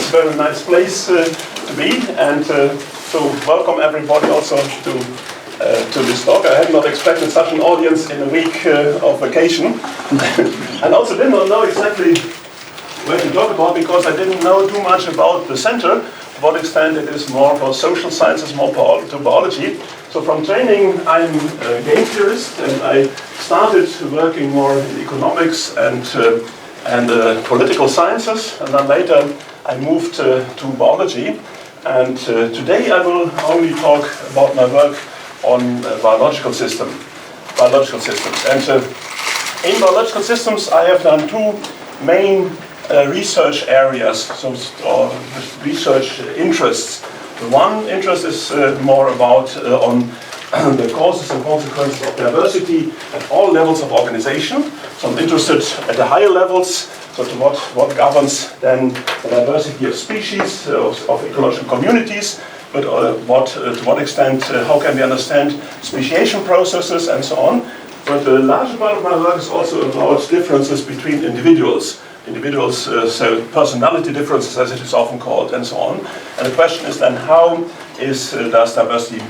a very nice place to be, and so welcome everybody also to this talk. I had not expected such an audience in a week of vacation, and also did not know exactly where to talk about because I didn't know too much about the center, to what extent it is more for social sciences, more to biology. So from training, I'm a game theorist, and I started working more in economics and political sciences, and then later I moved to biology. And today I will only talk about my work on biological systems. And in biological systems, I have done two main research areas, or research interests. The one interest is more about on the causes and consequences of diversity at all levels of organization. So I'm interested at the higher levels, so to what governs then the diversity of species, of ecological communities, but to what extent, how can we understand speciation processes and so on. But the larger part of my work is also about differences between individuals. So personality differences, as it is often called, and so on. And the question is then, how does diversity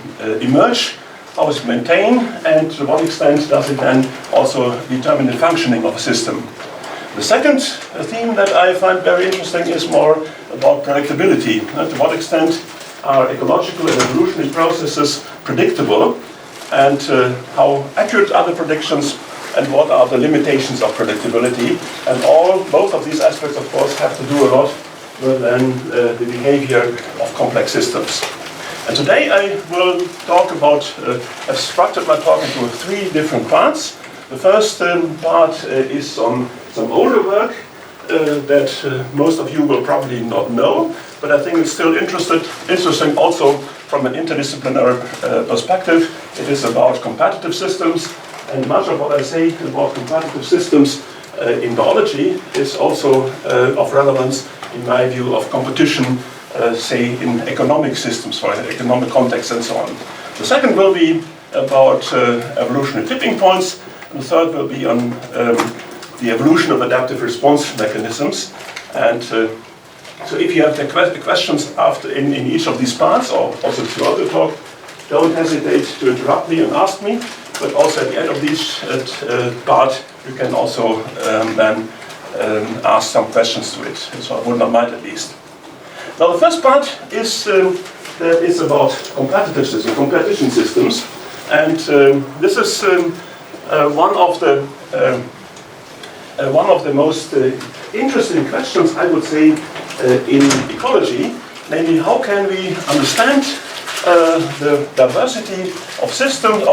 emerge? How is it maintained? And to what extent does it then also determine the functioning of a system? The second theme that I find very interesting is more about predictability. To what extent are ecological and evolutionary processes predictable? And how accurate are the predictions? And what are the limitations of predictability? And both of these aspects, of course, have to do a lot with the behavior of complex systems. And today I will talk about, I've structured my talk into three different parts. The first part is some older work that most of you will probably not know, but I think it's still interesting also from an interdisciplinary perspective. It is about competitive systems. And much of what I say about competitive systems in biology is also of relevance, in my view, of competition, say, in economic systems, for economic context and so on. The second will be about evolutionary tipping points, and the third will be on the evolution of adaptive response mechanisms. And so if you have the questions in each of these parts, or also throughout the talk, don't hesitate to interrupt me and ask me. But also at the end of each part, you can also then ask some questions to it. So I would not mind at least. Now the first part is that it's about competition systems, and this is one of the most interesting questions, I would say, in ecology. Namely, how can we understand the diversity of systems,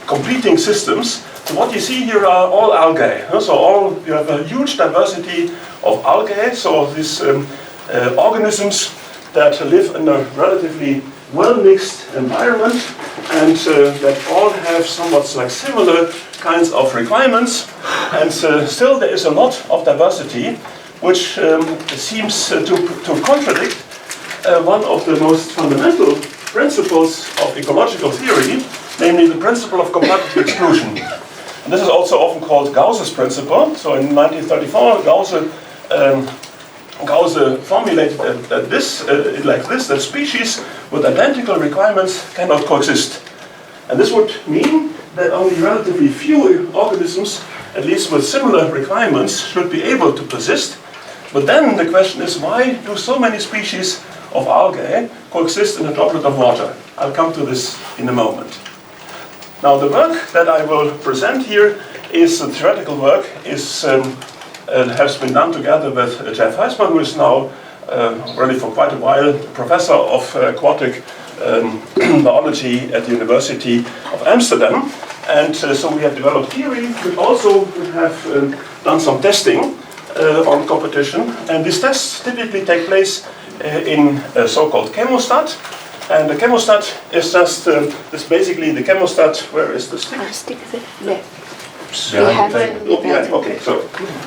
competing systems. So what you see here are all algae. So you have a huge diversity of algae. So these organisms that live in a relatively well-mixed environment, and that all have somewhat like similar kinds of requirements. And still there is a lot of diversity, which seems to contradict one of the most fundamental principles of ecological theory, namely the principle of competitive exclusion. And this is also often called Gauss's principle. So in 1934, Gauss formulated that species with identical requirements cannot coexist. And this would mean that only relatively few organisms, at least with similar requirements, should be able to persist. But then the question is, why do so many species of algae coexist in a droplet of water? I'll come to this in a moment. Now the work that I will present here is a theoretical work, has been done together with Jeff Heisman, who is now really for quite a while professor of aquatic biology at the University of Amsterdam. And so we have developed theory, but also we have done some testing on competition. And these tests typically take place in a so-called chemostat, and the chemostat is just this basically the chemostat. Where is the stick? Stick there.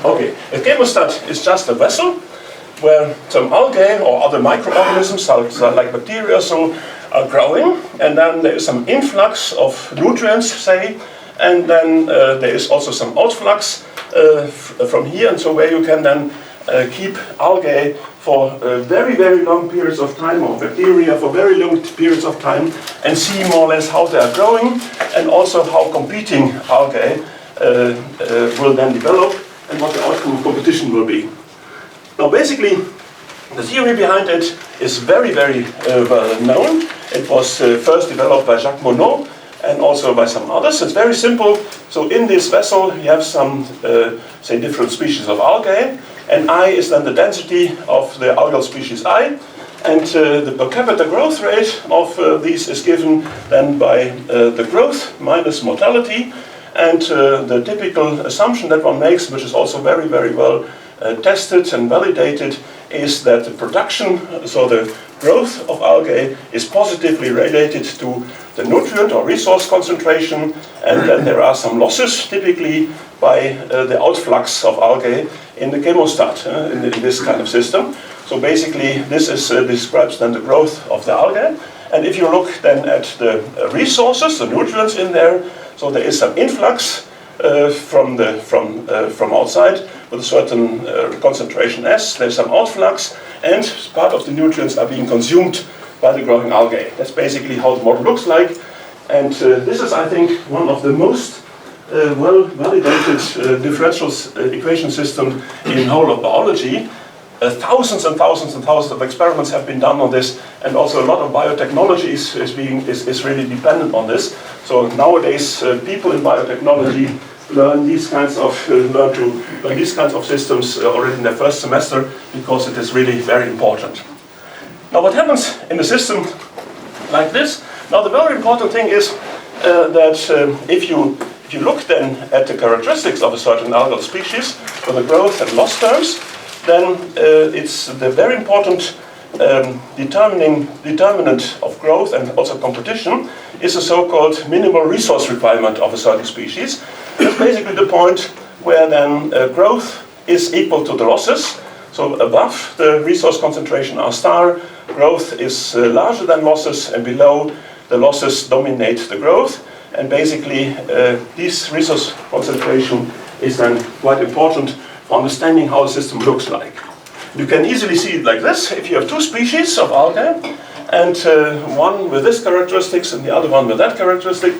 Okay. A chemostat is just a vessel where some algae or other microorganisms, like bacteria, are growing, and then there is some influx of nutrients, say, and then there is also some outflux from here, and so where you can then keep algae for very, very long periods of time, or bacteria for very long periods of time, and see more or less how they are growing, and also how competing algae will then develop, and what the outcome of competition will be. Now basically, the theory behind it is very, very well known. It was first developed by Jacques Monod, and also by some others. It's very simple. So in this vessel you have some, say, different species of algae, and I is then the density of the algal species I, and the per capita growth rate of these is given then by the growth minus mortality, and the typical assumption that one makes, which is also very, very well tested and validated, is that the production, so the growth of algae, is positively related to the nutrient or resource concentration, and then there are some losses typically by the outflux of algae in the chemostat in this kind of system. So basically this is, describes then the growth of the algae, and if you look then at the resources, the nutrients in there, so there is some influx from outside with a certain concentration S. There's some outflux, and part of the nutrients are being consumed by the growing algae. That's basically how the model looks like, and this is, I think, one of the most well-validated differential equation systems in whole of biology. Thousands and thousands and thousands of experiments have been done on this, and also a lot of biotechnology is really dependent on this. So nowadays, people in biotechnology learn these kinds of systems already in their first semester, because it is really very important. Now, what happens in a system like this? Now, the very important thing is that if you look then at the characteristics of a certain algal species for the growth and loss terms, then it's the very important determinant of growth and also competition is a so-called minimal resource requirement of a certain species. That's basically the point where then growth is equal to the losses. So above the resource concentration R star, growth is larger than losses, and below the losses dominate the growth. And basically this resource concentration is then quite important for understanding how a system looks like. You can easily see it like this. If you have two species of algae, and one with this characteristics and the other one with that characteristic,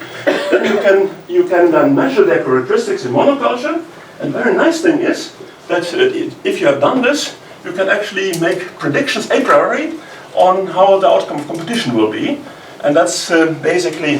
then you can then measure their characteristics in monoculture. And very nice thing is that if you have done this, you can actually make predictions a priori on how the outcome of competition will be. And that's basically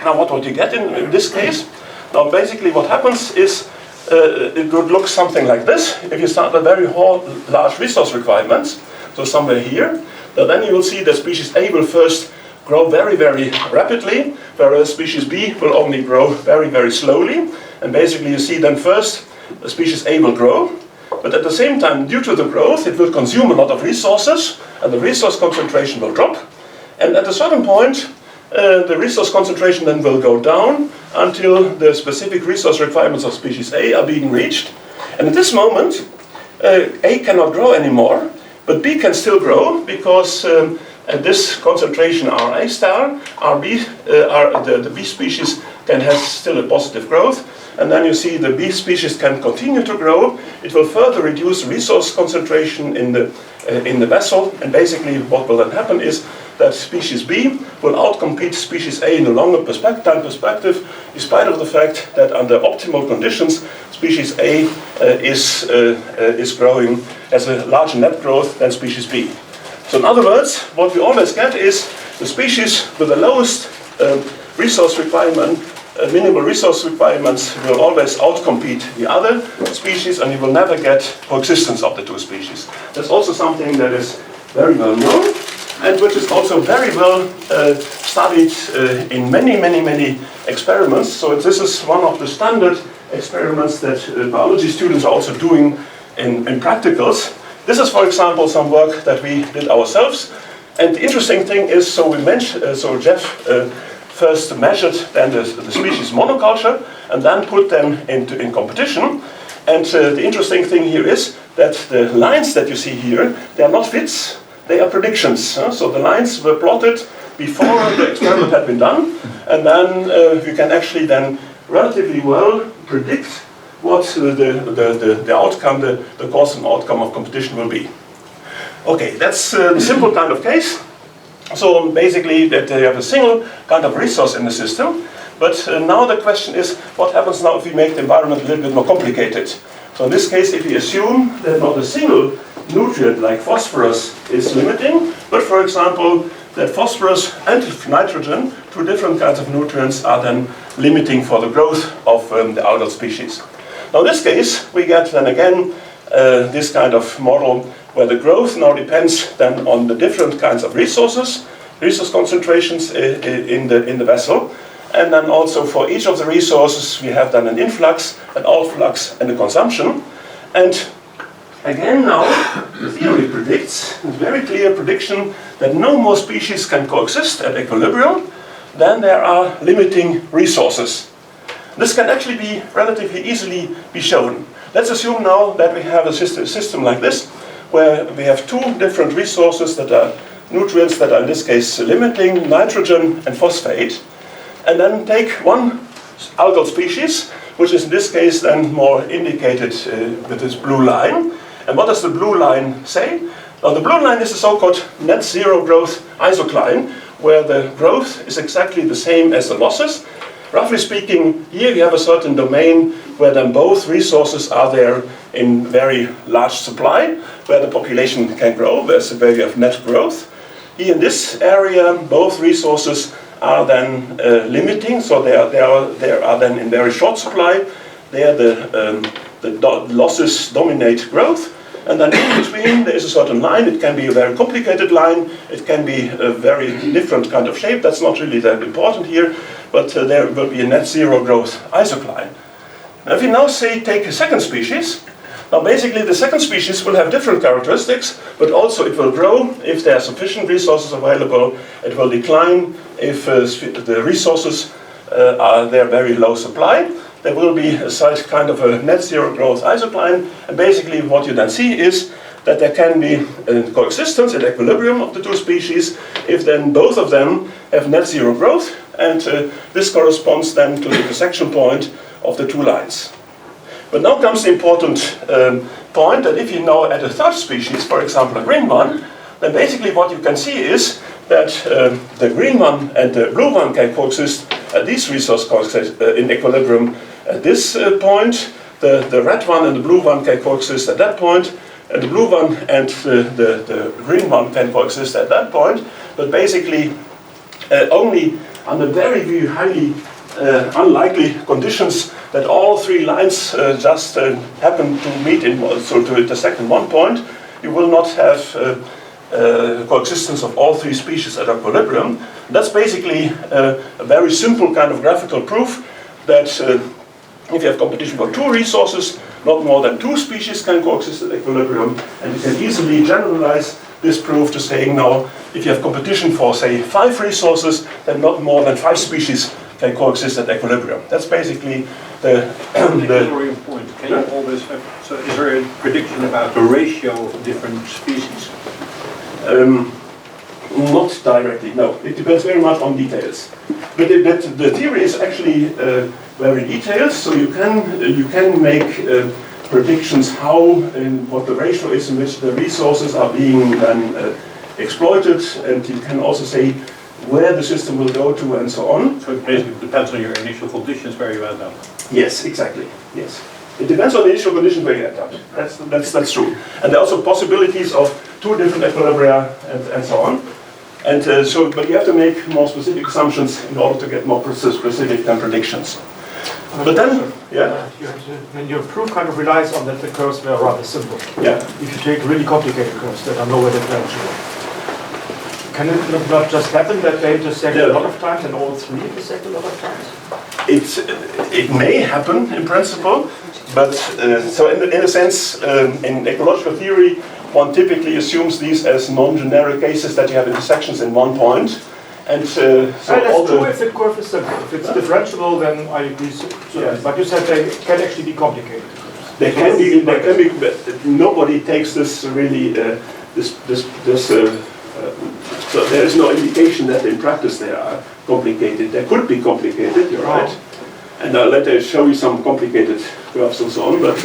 now what you get in this case. Now basically what happens is it would look something like this. If you start with very large resource requirements, so somewhere here, then you will see that species A will first grow very, very rapidly, whereas species B will only grow very, very slowly. And basically you see then first species A will grow, but at the same time, due to the growth, it will consume a lot of resources, and the resource concentration will drop. And at a certain point, the resource concentration then will go down until the specific resource requirements of species A are being reached. And at this moment, A cannot grow anymore, but B can still grow, because at this concentration Ra star, the B species can have still a positive growth. And then you see the B species can continue to grow. It will further reduce resource concentration in the vessel, and basically what will then happen is that species B will outcompete species A in a longer time perspective, despite of the fact that under optimal conditions, species A is growing as a larger net growth than species B. So in other words, what we always get is the species with the lowest resource requirement, minimal resource requirements, will always outcompete the other species, and you will never get coexistence of the two species. That's also something that is very well known, and which is also very well studied in many experiments. So this is one of the standard experiments that biology students are also doing in practicals. This is, for example, some work that we did ourselves. And the interesting thing is, so Jeff first measured then the species monoculture, and then put them in competition. And the interesting thing here is that the lines that you see here, they are not fits, they are predictions. So the lines were plotted before the experiment had been done, and then you can actually then relatively well predict what the outcome, the cause and outcome of competition will be. Okay, that's the simple kind of case. So basically that you have a single kind of resource in the system. But now the question is, what happens now if we make the environment a little bit more complicated? So in this case, if we assume that not a single nutrient like phosphorus is limiting, but for example, that phosphorus and nitrogen, two different kinds of nutrients, are then limiting for the growth of the algal species. Now in this case, we get then again this kind of model where the growth now depends then on the different kinds of resource concentrations in the vessel. And then also for each of the resources, we have then an influx, an outflux, and a consumption. And again now, the theory predicts, a very clear prediction, that no more species can coexist at equilibrium than there are limiting resources. This can actually be relatively easily be shown. Let's assume now that we have a system like this, where we have two different resources that are nutrients that are in this case limiting, nitrogen and phosphate, and then take one algal species, which is in this case then more indicated with this blue line. And what does the blue line say? Now the blue line is the so-called net zero growth isocline, where the growth is exactly the same as the losses. Roughly speaking, here you have a certain domain where then both resources are there in very large supply, where the population can grow, where you have net growth. Here in this area, both resources are then limiting, so they are then in very short supply. There the losses dominate growth. And then in between there is a certain line. It can be a very complicated line. It can be a very different kind of shape. That's not really that important here. But there will be a net zero growth isocline. Now if we now say take a second species, now basically the second species will have different characteristics, but also it will grow if there are sufficient resources available. It will decline if the resources are there very low supply. There will be a such kind of a net zero growth isocline, and basically what you then see is that there can be coexistence at equilibrium of the two species if then both of them have net zero growth, and this corresponds then to the intersection point of the two lines. But now comes the important point that if you now add a third species, for example a green one, then basically what you can see is that the green one and the blue one can coexist at these resource coexist in equilibrium at this point. The red one and the blue one can coexist at that point, and the blue one and the green one can coexist at that point, but basically only under very, very highly unlikely conditions that all three lines just happen to meet to intersect in one point. You will not have coexistence of all three species at equilibrium. That's basically a very simple kind of graphical proof that if you have competition for two resources, not more than two species can coexist at equilibrium, and you can easily generalize this proof to saying now, if you have competition for, say, 5 resources, then not more than 5 species can coexist at equilibrium. That's basically the very important. Can you always have, so is there a prediction about the ratio of different species? Not directly, no. It depends very much on details. But the theory is actually very detailed, so you can make predictions how and what the ratio is in which the resources are being then exploited, and you can also say where the system will go to and so on. So it basically depends on your initial conditions where you end up. Yes, exactly. Yes, it depends on the initial conditions where you end up. That's true. And there are also possibilities of 2 different equilibria and so on. And but you have to make more specific assumptions in order to get more specific than predictions. But then, yeah. When your proof kind of relies on that the curves were rather simple. Yeah. If you take really complicated curves that are nowhere differentiable, can it not just happen that they intersect a lot of times and all 3 intersect a lot of times? It may happen in principle, but so in a sense, in ecological theory, one typically assumes these as non-generic cases that you have intersections in one point. And so that's true if the curve is simple. If it's differentiable, then I agree. Yes. But you said they can actually be complicated. They can be. But nobody takes this really. So there is no indication that in practice they are complicated. They could be complicated. You're right. And let me show you some complicated curves and so on, but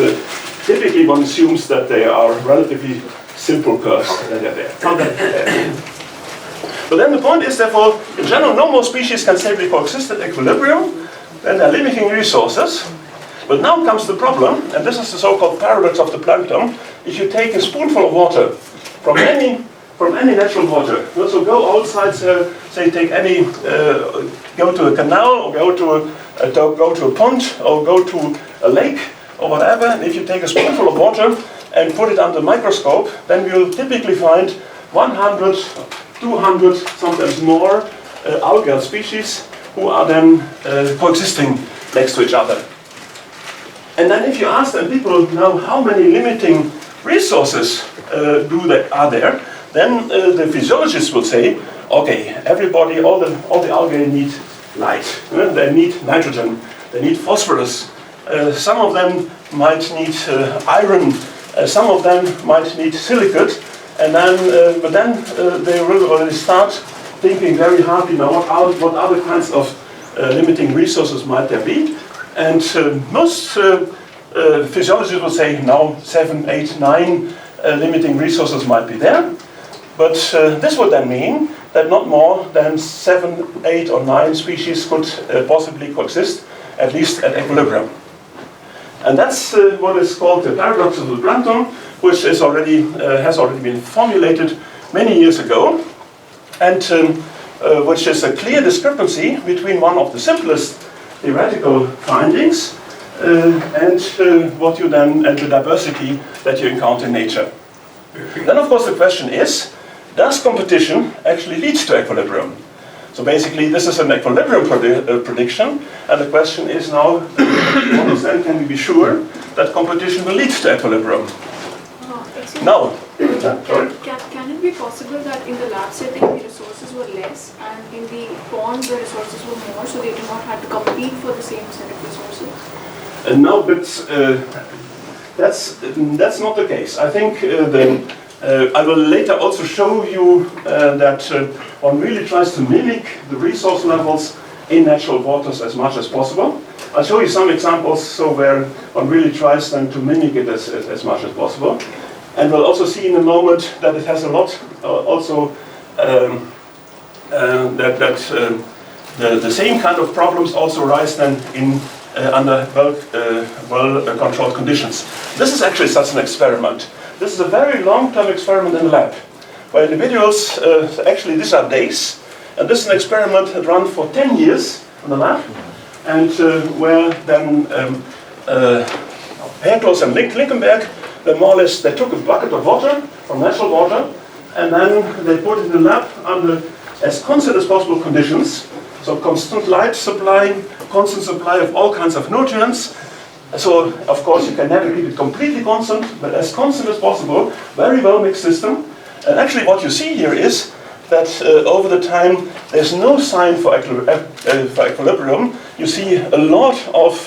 typically one assumes that they are relatively simple curves that are there. But then the point is, therefore, in general, no more species can stably coexist at equilibrium, then there are limiting resources. But now comes the problem, and this is the so-called paradox of the plankton. If you take a spoonful of water from any natural water, so go outside, say take any, go to a canal, or go to a pond, or go to a lake, or whatever, and if you take a spoonful of water and put it under a microscope, then you'll typically find 100, 200, sometimes more algal species who are then coexisting next to each other. And then if you ask them people now how many limiting resources are there, then the physiologists will say, okay, everybody, all the algae need light, they need nitrogen, they need phosphorus, some of them might need iron, some of them might need silicate, and then, but then they will already start thinking very hardly now what other kinds of limiting resources might there be. And most physiologists will say now 7, 8, 9 limiting resources might be there. But this would then mean that not more than 7, 8 or 9 species could possibly coexist, at least at equilibrium. And that's what is called the paradox of the plankton, which is has already been formulated many years ago, and which is a clear discrepancy between one of the simplest theoretical findings and what you then, and the diversity that you encounter in nature. Then of course the question is, does competition actually lead to equilibrium? So basically this is an equilibrium prediction, and the question is now, can we be sure that competition will lead to equilibrium? Now, can it be possible that in the lab setting the resources were less and in the pond the resources were more, so they do not have to compete for the same set of resources? No, but that's not the case. I think I will later also show you that one really tries to mimic the resource levels in natural waters as much as possible. I'll show you some examples where one really tries then to mimic it as much as possible. And we'll also see in a moment that it has a lot the same kind of problems also arise then under well-controlled conditions. This is actually such an experiment. This is a very long-term experiment in the lab, where individuals, actually these are days, and this is an experiment that ran for 10 years in the lab, and where then Herkloos and Linkenberg, they more or less, they took a bucket of water, from natural water, and then they put it in the lab under as constant as possible conditions, so constant light supply, constant supply of all kinds of nutrients. So, of course, you can never keep it completely constant, but as constant as possible, very well mixed system. And actually what you see here is that over the time, there's no sign for equilibrium. You see a lot of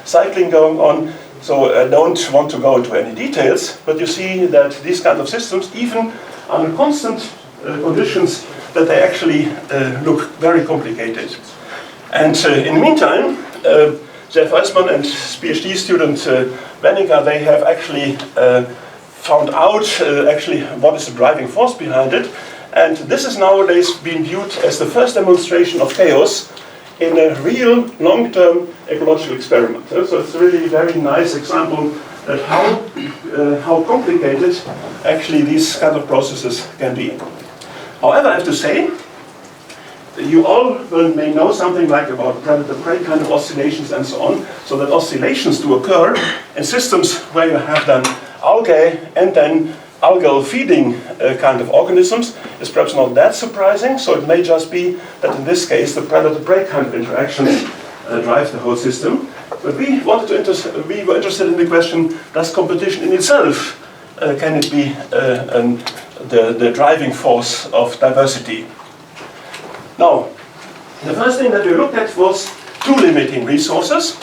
cycling going on. So I don't want to go into any details, but you see that these kind of systems, even under constant conditions, that they actually look very complicated. And in the meantime, Jeff Weissman and PhD student Benninger, they have actually found out actually what is the driving force behind it. And this is nowadays being viewed as the first demonstration of chaos in a real long-term ecological experiment. So it's a really very nice example of how complicated actually these kind of processes can be. However, I have to say, you all may know something like about predator-prey kind of oscillations and so on, so that oscillations do occur in systems where you have then algae and then algal feeding kind of organisms is perhaps not that surprising, so it may just be that in this case the predator-prey kind of interactions drive the whole system. But we were interested in the question, does competition in itself, can it be the driving force of diversity? Now, the first thing that we looked at was two limiting resources,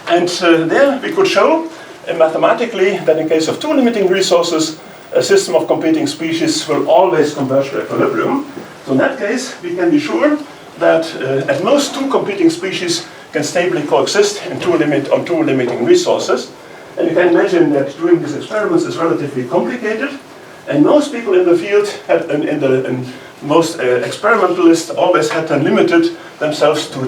and there we could show mathematically that in case of two limiting resources, a system of competing species will always converge to equilibrium. So in that case, we can be sure that at most two competing species can stably coexist on two limiting resources. And you can imagine that doing these experiments is relatively complicated. And most people in the field, and most experimentalists always had limited themselves to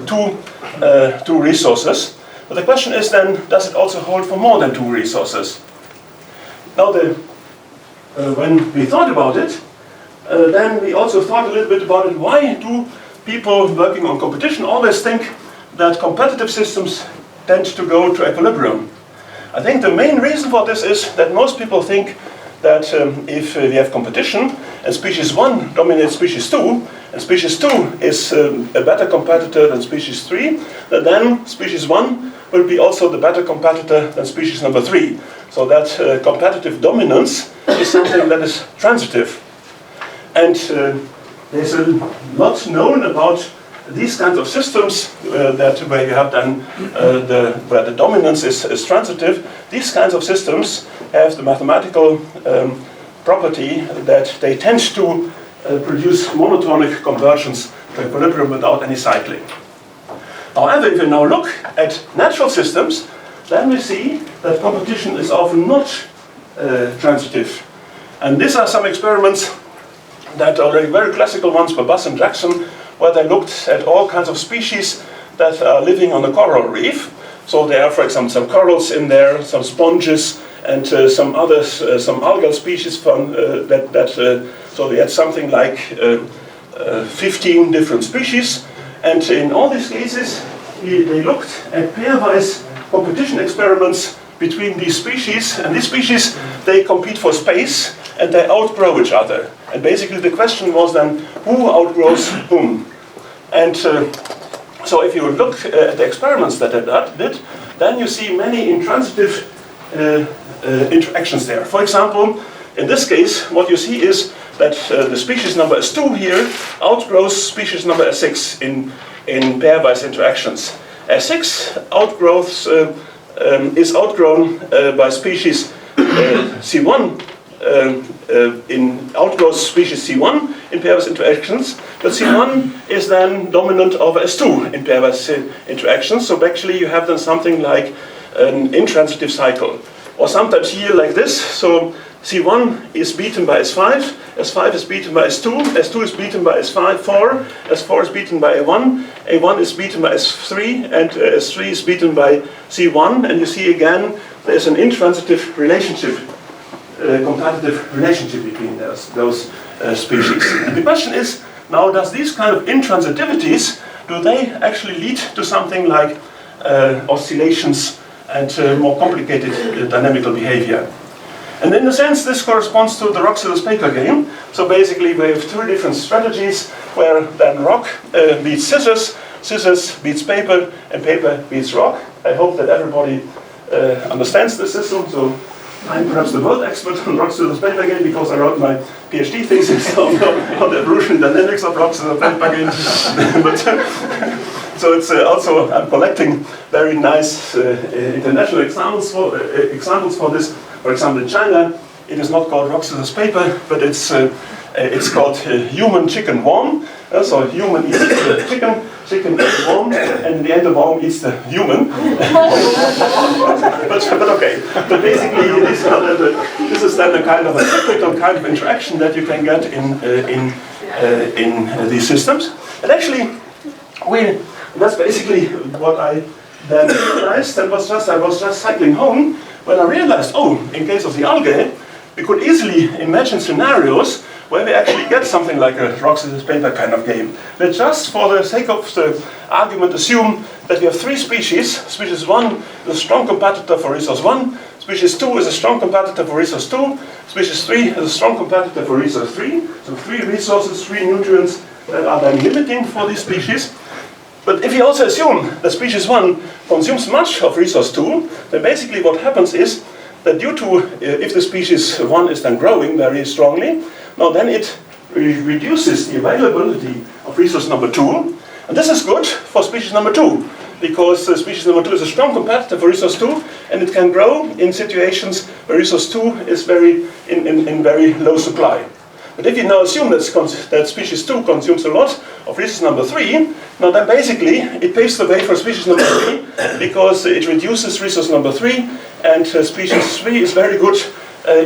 two resources. But the question is then, does it also hold for more than 2 resources? Now, when we thought about it, then we also thought a little bit about it. Why do people working on competition always think that competitive systems tend to go to equilibrium? I think the main reason for this is that most people think that if we have competition and species 1 dominates species 2, and species 2 is a better competitor than species 3, that then species 1 will be also the better competitor than species number 3. So that competitive dominance is something that is transitive. And there's a lot known about these kinds of systems where you have then where the dominance is transitive. These kinds of systems have the mathematical property that they tend to produce monotonic convergence to equilibrium without any cycling. However, if you now look at natural systems, then we see that competition is often not transitive. And these are some experiments that are already very classical ones by Buss and Jackson, where they looked at all kinds of species that are living on a coral reef. So there are, for example, some corals in there, some sponges, and some others, some algal species from so we had something like 15 different species. And in all these cases, they looked at pairwise competition experiments between these species. And these species, they compete for space, and they outgrow each other. And basically the question was then, who outgrows whom? And so if you look at the experiments that I did, then you see many intransitive interactions there. For example, in this case, what you see is that the species number S2 here outgrows species number S6 in pairwise interactions. S6 is outgrown by species C1 outgrows species C1 in pairwise interactions, but C1 is then dominant over S2 in pairwise interactions. So actually you have then something like an intransitive cycle. Or sometimes here like this, so C1 is beaten by S5, S5 is beaten by S2, S2 is beaten by S4, S4 is beaten by A1, A1 is beaten by S3, and S3 is beaten by C1, and you see again there's an intransitive relationship, competitive relationship between those species. And the question is, now does these kind of intransitivities, do they actually lead to something like oscillations and more complicated dynamical behavior? And in a sense, this corresponds to the rock, scissors, paper game. So basically, we have 2 different strategies where then rock beats scissors, scissors beats paper, and paper beats rock. I hope that everybody understands the system. So I'm perhaps the world expert on rock, scissors, paper game because I wrote my PhD thesis on the evolutionary dynamics of rock, scissors, paper games. So it's also, I'm collecting very nice international examples for this. For example, in China, it is not called rock, scissors, paper, but it's called human, chicken, worm. So human eats the chicken, chicken eats the worm, and in the end the worm eats the human. but okay. But basically, this is then a kind of a cyclical kind of interaction that you can get in these systems. And actually, that's basically what I then realized. I was just cycling home when I realized, oh, in case of the algae, we could easily imagine scenarios where we actually get something like a rock, scissors, paper kind of game. But just for the sake of the argument, assume that we have 3 species. Species 1 is a strong competitor for resource 1. Species 2 is a strong competitor for resource 2. Species 3 is a strong competitor for resource 3. So 3 resources, 3 nutrients that are then limiting for these species. But if you also assume that species 1 consumes much of resource 2, then basically what happens is that due to, if the species 1 is then growing very strongly, now then it reduces the availability of resource number 2. And this is good for species number 2, because species number 2 is a strong competitor for resource 2, and it can grow in situations where resource 2 is in very low supply. But if you now assume that species 2 consumes a lot of resource number 3, now then basically it paves the way for species number 3 because it reduces resource number 3, and species 3 is very good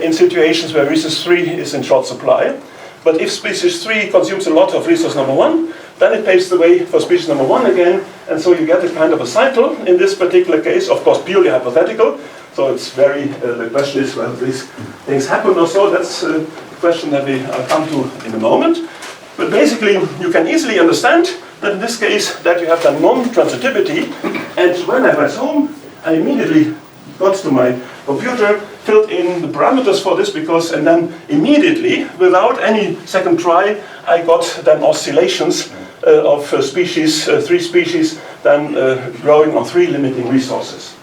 in situations where resource 3 is in short supply. But if species 3 consumes a lot of resource number 1, then it paves the way for species number 1 again, and so you get a kind of a cycle in this particular case, of course purely hypothetical. So it's very, the question is whether these things happen or so. That's a question that I'll come to in a moment. But basically, you can easily understand that in this case that you have the non-transitivity, and when I was home, I immediately got to my computer, filled in the parameters for this and then immediately, without any second try, I got then oscillations of species, 3 species, then growing on 3 limiting resources.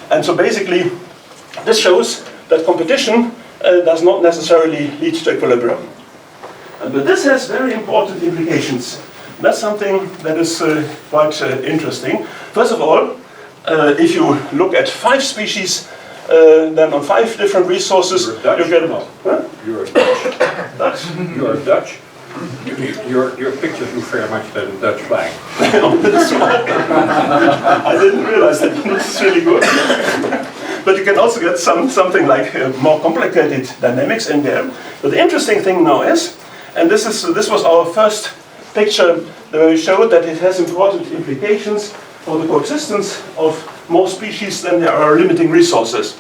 And so basically, this shows that competition does not necessarily lead to equilibrium. But this has very important implications. That's something that is quite interesting. First of all, if you look at 5 species, then on 5 different resources, You're Dutch, you get... no. Huh? You're Dutch. Dutch? You're Dutch. Your pictures look very much like the Dutch flag. I didn't realize that. This is really good. But you can also get something like more complicated dynamics in there. But the interesting thing now is, and this was our first picture where we showed that it has important implications for the coexistence of more species than there are limiting resources.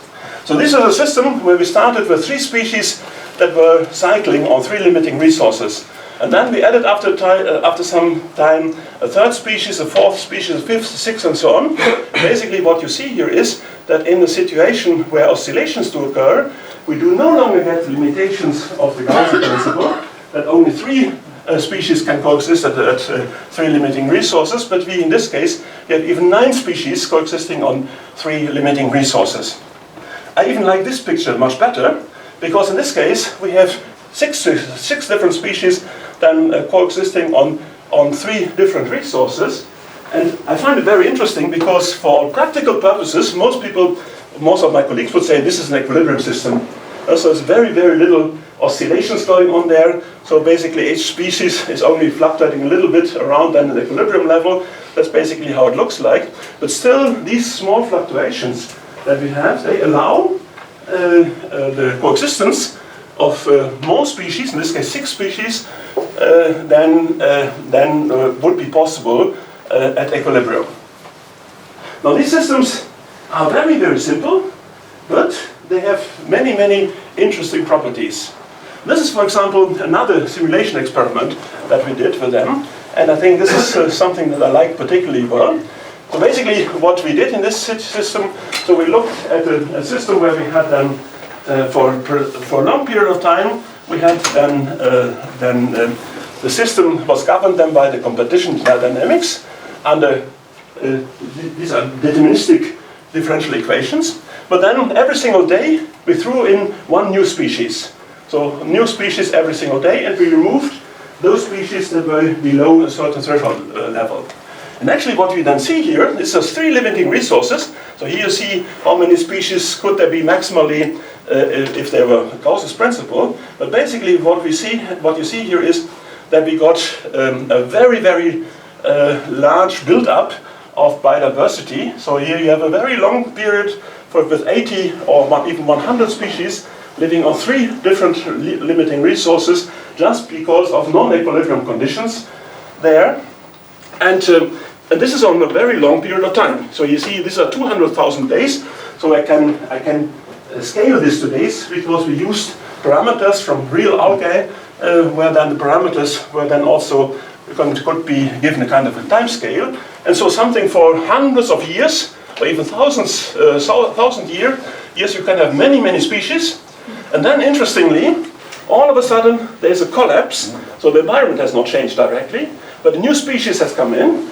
So this is a system where we started with 3 species that were cycling on 3 limiting resources. And then we added after some time a 3rd species, a 4th species, a 5th, 6th, and so on. Basically what you see here is that in a situation where oscillations do occur, we do no longer get the limitations of the Gaussian principle, that only 3 species can coexist at 3 limiting resources, but we in this case have even 9 species coexisting on 3 limiting resources. I even like this picture much better, because in this case we have 6 different species then coexisting on 3 different resources. And I find it very interesting because for all practical purposes, most of my colleagues would say this is an equilibrium system. So there's very, very little oscillations going on there. So basically each species is only fluctuating a little bit around then an equilibrium level. That's basically how it looks like. But still, these small fluctuations that we have, they allow the coexistence of more species, in this case 6 species, than would be possible at equilibrium. Now these systems are very, very simple, but they have many, many interesting properties. This is, for example, another simulation experiment that we did with them, and I think this is something that I like particularly well. So basically what we did in this system, so we looked at a system where we had then for a long period of time, we had then the system was governed then by the competition dynamics under these are deterministic differential equations. But then every single day we threw in 1 new species. So new species every single day, and we removed those species that were below a certain threshold level. And actually what we then see here is there's 3 limiting resources. So here you see how many species could there be maximally if there were a Gauss's principle. But basically what you see here is that we got a very, very large build-up of biodiversity. So here you have a very long period with 80 or even 100 species living on 3 different limiting resources just because of non-equilibrium conditions there. And this is on a very long period of time. So you see these are 200,000 days. So I can scale this to days because we used parameters from real algae where then the parameters were then also could be given a kind of a time scale. And so something for hundreds of years or even thousand years you can have many, many species. And then interestingly, all of a sudden there's a collapse. So the environment has not changed directly, but a new species has come in.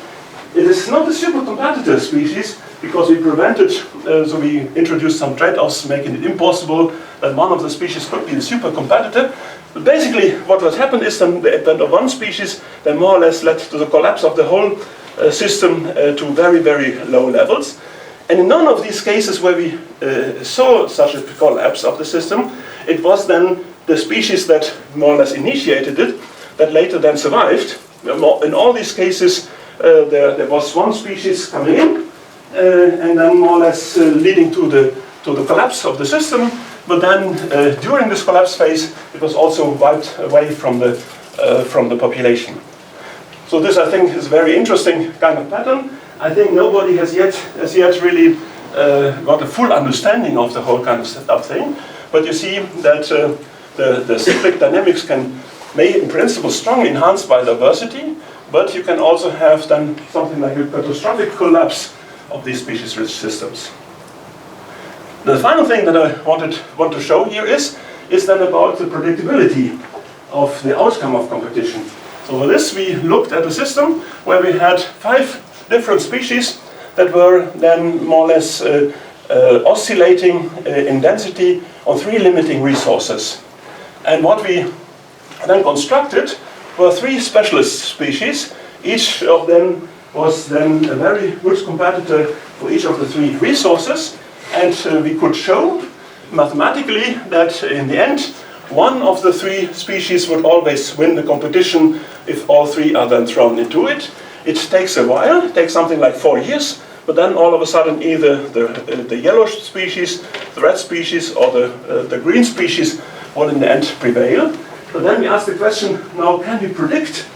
It is not a super competitive species because we prevented, so we introduced some trade-offs making it impossible that one of the species could be super competitive. But basically what has happened is then the advent of one species that more or less led to the collapse of the whole system to very, very low levels. And in none of these cases where we saw such a collapse of the system, it was then the species that more or less initiated it, that later then survived. In all these cases, there was one species coming in, and then more or less leading to the collapse of the system. But then during this collapse phase, it was also wiped away from the population. So this, I think, is a very interesting kind of pattern. I think nobody has yet really got a full understanding of the whole kind of thing. But you see that the cyclic dynamics may, in principle, strongly enhanced by diversity, but you can also have then something like a catastrophic collapse of these species-rich systems. The final thing that I want to show here is then about the predictability of the outcome of competition. So for this, we looked at a system where we had 5 different species that were then more or less oscillating in density on 3 limiting resources. And what we then constructed were 3 specialist species. Each of them was then a very good competitor for each of the 3 resources. And we could show mathematically that in the end, one of the 3 species would always win the competition if all 3 are then thrown into it. It takes a while, it takes something like 4 years, but then all of a sudden either the yellow species, the red species, or the green species will in the end prevail. But then we ask the question, now can we predict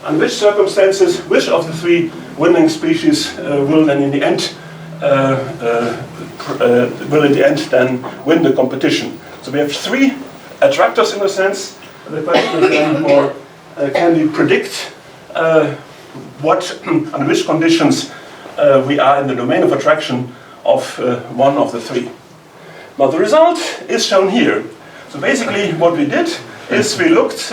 under which circumstances, which of the 3 winning species will then in the end then win the competition. So we have 3 attractors in a sense. The question is then more, can we predict under which conditions we are in the domain of attraction of one of the 3. Now the result is shown here. So basically what we did is we looked,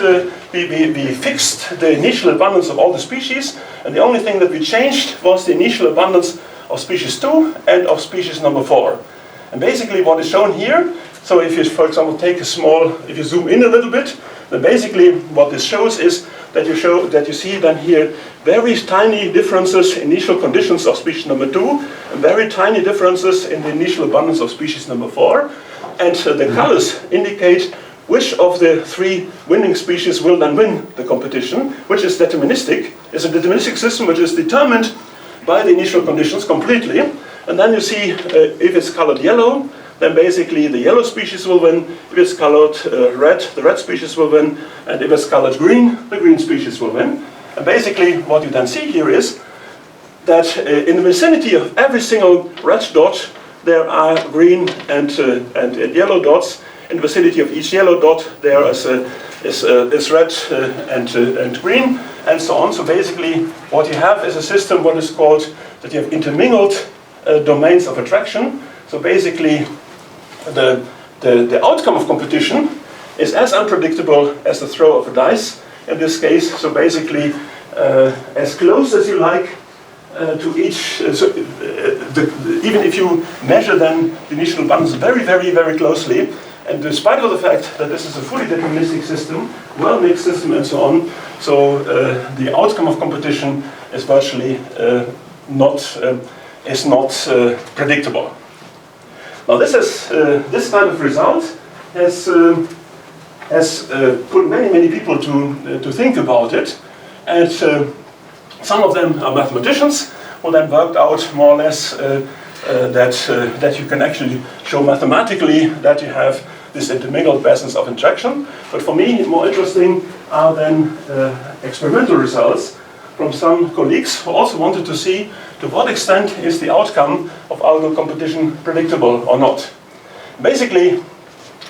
we fixed the initial abundance of all the species, and the only thing that we changed was the initial abundance of species 2 and of species number 4. And basically what is shown here, so if you, for example, take if you zoom in a little bit, then basically what this shows is that you see then here very tiny differences in initial conditions of species number 2, and very tiny differences in the initial abundance of species number 4. And the colors indicate which of the 3 winning species will then win the competition, which is deterministic. It's a deterministic system which is determined by the initial conditions completely. And then you see if it's colored yellow, then basically the yellow species will win. If it's colored red, the red species will win. And if it's colored green, the green species will win. And basically what you then see here is that in the vicinity of every single red dot, there are green and yellow dots. In the vicinity of each yellow dot, there is red and green, and so on. So basically, what you have is a system what is called that you have intermingled domains of attraction. So basically, the outcome of competition is as unpredictable as the throw of a dice in this case. So basically, as close as you like to each. Even if you measure then the initial abundance very, very, very closely. And despite of the fact that this is a fully deterministic system, well-mixed system and so on, so the outcome of competition is virtually not predictable. Now this kind of result has put many people to think about it, and some of them are mathematicians who then worked out more or less that you can actually show mathematically that you have this intermingled basins of interaction. But for me, more interesting are then experimental results from some colleagues who also wanted to see to what extent is the outcome of algal competition predictable or not. Basically,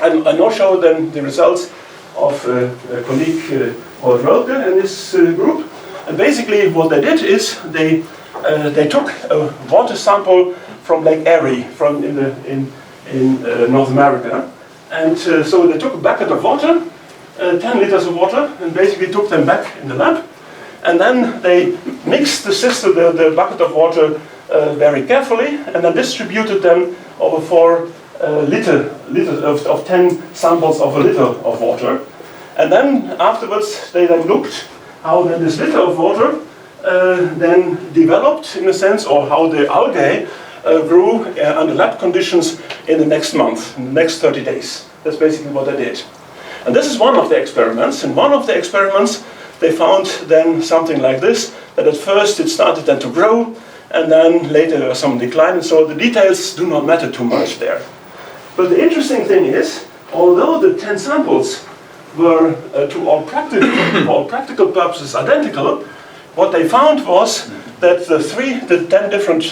I now show then the results of a colleague called Rölke and this group. And basically what they did is they took a water sample from Lake Erie in North America. And so they took a bucket of water, 10 liters of water, and basically took them back in the lab. And then they mixed the system, the bucket of water very carefully, and then distributed them over 4 liters of 10 samples of a liter of water. And then afterwards they then looked how then this liter of water then developed in a sense, or how the algae grew under lab conditions in the next month, in the next 30 days. That's basically what I did. And this is one of the experiments. In one of the experiments, they found then something like this, that at first it started then to grow, and then later there was some decline, and so the details do not matter too much there. But the interesting thing is, although the 10 samples were to all practical purposes identical, what they found was that the 10 different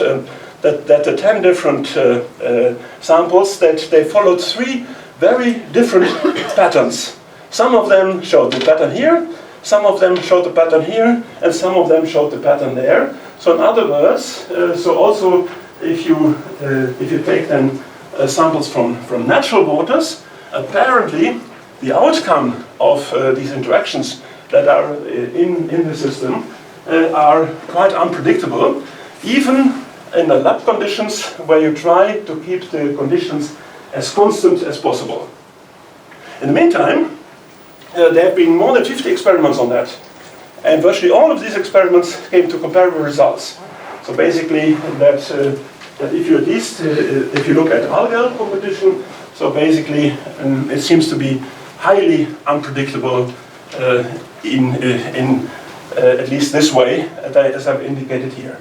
samples, that they followed 3 very different patterns. Some of them showed the pattern here, some of them showed the pattern here, and some of them showed the pattern there. So in other words, so also if you take then samples from natural waters, apparently the outcome of these interactions that are in the system are quite unpredictable, even in the lab conditions where you try to keep the conditions as constant as possible. In the meantime, there have been more than 50 experiments on that, and virtually all of these experiments came to comparable results. So basically, that if you if you look at algal competition, so basically it seems to be highly unpredictable in at least this way, as I've indicated here.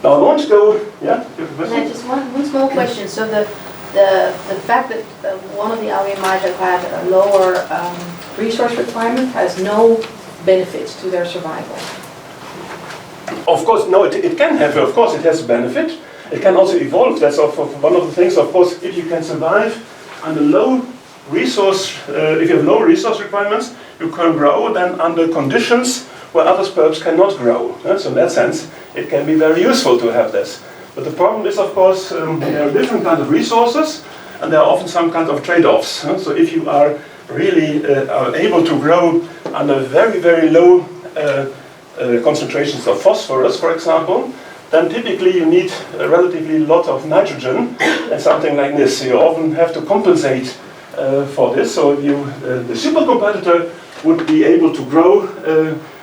Now I want to go, yeah? Just one small question. So the fact that one of the algae might have had a lower resource requirement has no benefits to their survival. Of course, no, it can have, of course it has a benefit. It can also evolve. That's one of the things, of course, if you can survive under low resource, if you have low resource requirements, you can grow then under conditions where other perhaps cannot grow. So in that sense, it can be very useful to have this. But the problem is, of course, there are different kinds of resources, and there are often some kind of trade-offs. So if you are really are able to grow under very, very low concentrations of phosphorus, for example, then typically you need a relatively lot of nitrogen and something like this. So you often have to compensate for this. So the supercompetitor would be able to grow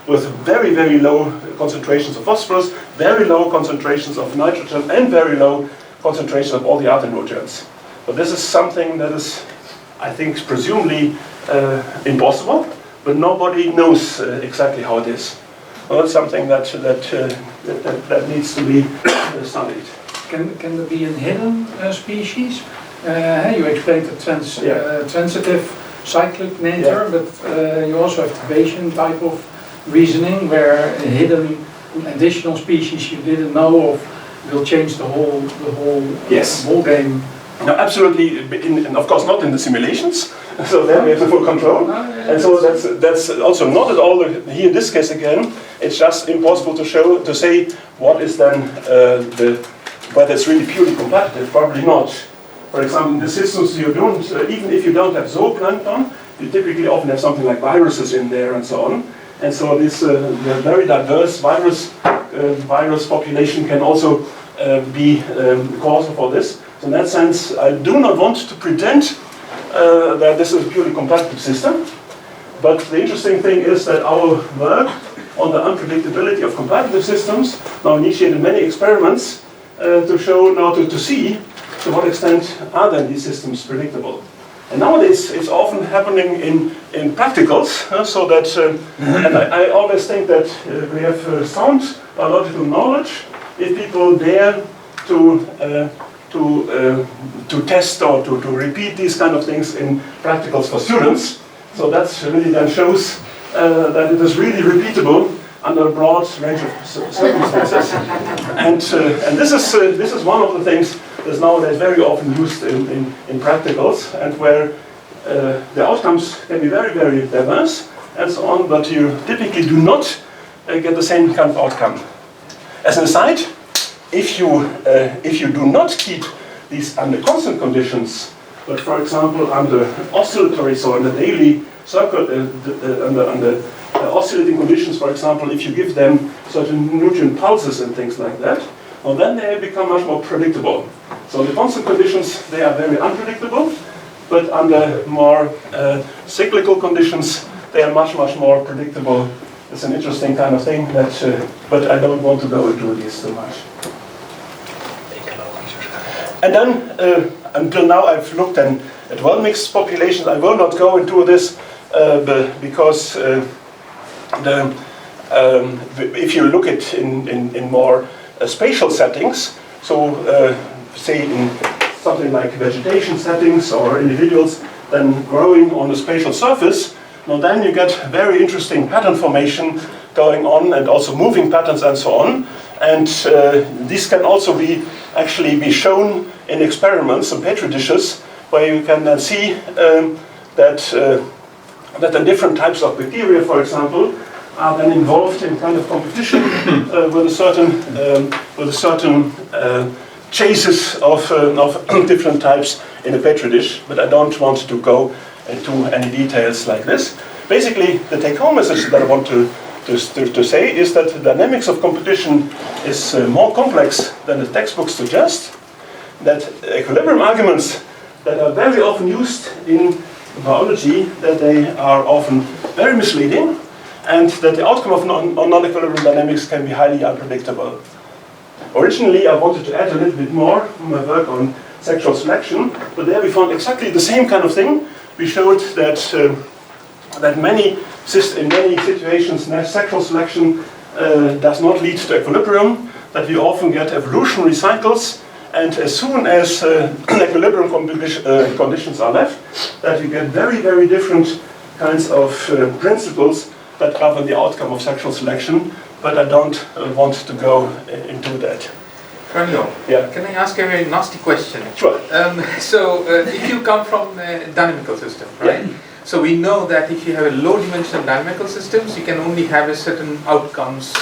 with very, very low concentrations of phosphorus, very low concentrations of nitrogen, and very low concentrations of all the other nutrients. But this is something that is, I think, presumably impossible, but nobody knows exactly how it is. Well, it's something that needs to be studied. Can there be a hidden species? You explained the transitive cyclic nature, but you also have the Bayesian type of reasoning where a hidden additional species you didn't know of will change the whole ball game. No, absolutely, and of course not in the simulations, so there we have the full control. And so that's also not at all, here in this case again, it's just impossible to say what is then, whether it's really purely competitive, probably not. For example, in the systems you don't, even if you don't have zooplankton, you typically often have something like viruses in there and so on. And so this the very diverse virus population can also be the cause for this. So in that sense, I do not want to pretend that this is a purely competitive system. But the interesting thing is that our work on the unpredictability of competitive systems now initiated many experiments to show, now to see to what extent are then these systems predictable. And nowadays it's often happening in practicals, so that, and I always think that we have sound biological knowledge if people dare to test or to repeat these kind of things in practicals for students. So that really then shows that it is really repeatable under a broad range of circumstances. And this is one of the things that's nowadays very often used in practicals, and where the outcomes can be very, very diverse and so on, but you typically do not get the same kind of outcome. As an aside, if you do not keep these under constant conditions, but for example under oscillatory, so under daily circle, under oscillating conditions, for example, if you give them certain nutrient pulses and things like that, well, then they become much more predictable. So the constant conditions, they are very unpredictable, but under more cyclical conditions, they are much, much more predictable. It's an interesting kind of thing, that, but I don't want to go into this too much. And then, until now, I've looked at well-mixed populations. I will not go into this because if you look at in more spatial settings, so say in something like vegetation settings or individuals then growing on a spatial surface, now then you get very interesting pattern formation going on and also moving patterns and so on. And these can also actually be shown in experiments in petri dishes, where you can then see that the different types of bacteria, for example, are then involved in kind of competition with a certain chases of different types in a petri dish. But I don't want to go into any details like this. Basically, the take-home message that I want to say is that the dynamics of competition is more complex than the textbooks suggest, that equilibrium arguments that are very often used in biology, that they are often very misleading, and that the outcome of non-equilibrium dynamics can be highly unpredictable. Originally, I wanted to add a little bit more from my work on sexual selection, but there we found exactly the same kind of thing. We showed that in many situations, sexual selection does not lead to equilibrium, that we often get evolutionary cycles, and as soon as equilibrium conditions are left, that we get very, very different kinds of principles that govern the outcome of sexual selection, but I don't want to go into that. Franjo, Yeah. can I ask a very nasty question? Sure. If you come from a dynamical system, right? Yeah. So we know that if you have a low-dimensional dynamical systems, you can only have a certain outcomes,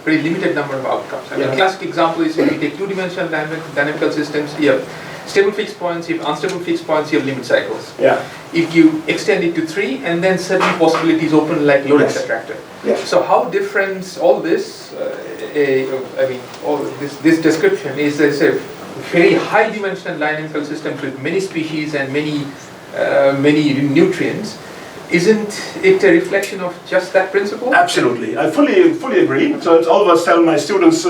very limited number of outcomes. Yeah. A classic example is if you take two-dimensional dynamical systems, you have stable fixed points, you have unstable fixed points, you have limit cycles. Yeah. If you extend it to 3, and then certain possibilities open like Lorentz attractor. Yes. So how different all this, this description is a very high-dimensional dynamical systems with many species and many nutrients. Isn't it a reflection of just that principle? Absolutely, I fully agree. So I always tell my students,